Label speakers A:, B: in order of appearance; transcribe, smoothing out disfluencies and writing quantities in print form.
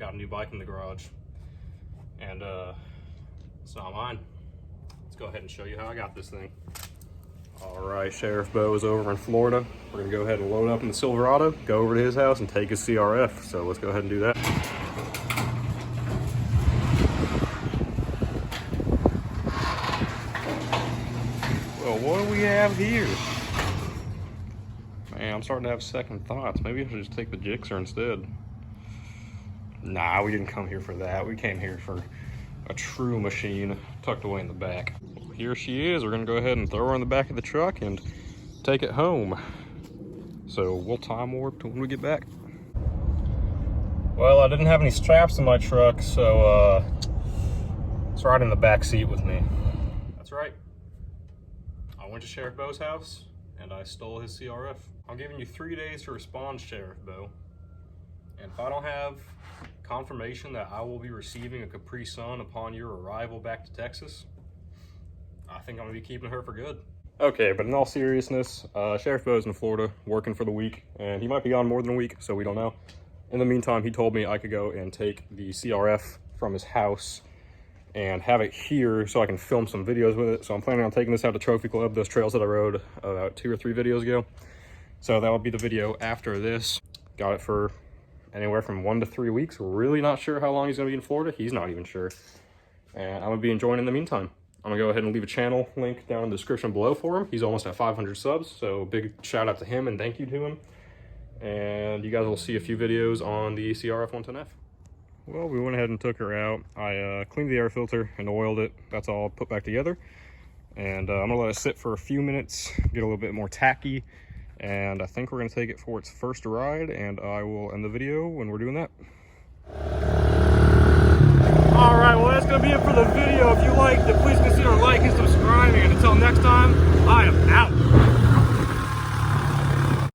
A: got a new bike in the garage, and it's not mine. Let's go ahead and show you how I got this thing. All right, Sheriff Bo is over in Florida. We're gonna go ahead and load up in the Silverado, go over to his house and take his CRF. So let's go ahead and do that. Well, what do we have here? Man, I'm starting to have second thoughts. Maybe I should just take the Gixxer instead. Nah, we didn't come here for that. We came here for a true machine tucked away in the back. Here she is. We're gonna go ahead and throw her in the back of the truck and take it home. So we'll time warp to when we get back. Well, I didn't have any straps in my truck, so it's right in the back seat with me. That's right. I went to Sheriff Bo's house and I stole his CRF. I'm giving you 3 days to respond, Sheriff Bo. And if I don't have confirmation that I will be receiving a Capri Sun upon your arrival back to Texas, I think I'm gonna be keeping her for good. Okay, but in all seriousness, Sheriff Bo's in Florida working for the week, and he might be on more than a week, so we don't know. In the meantime, he told me I could go and take the CRF from his house and have it here so I can film some videos with it. So I'm planning on taking this out to Trophy Club, those trails that I rode about 2 or 3 videos ago. So that will be the video after this. Got it for anywhere from 1 to 3 weeks. Really not sure how long he's gonna be in Florida. He's not even sure. And I'm gonna be enjoying in the meantime. I'm gonna go ahead and leave a channel link down in the description below for him. He's almost at 500 subs, so big shout out to him and thank you to him. And you guys will see a few videos on the CRF 110F. Well, we went ahead and took her out. I cleaned the air filter and oiled it. That's all put back together. And I'm gonna let it sit for a few minutes, get a little bit more tacky. And I think we're gonna take it for its first ride, and I will end the video when we're doing that. All right, well, that's gonna be it for the video. If you liked it, please consider liking, subscribing, and until next time, I am out.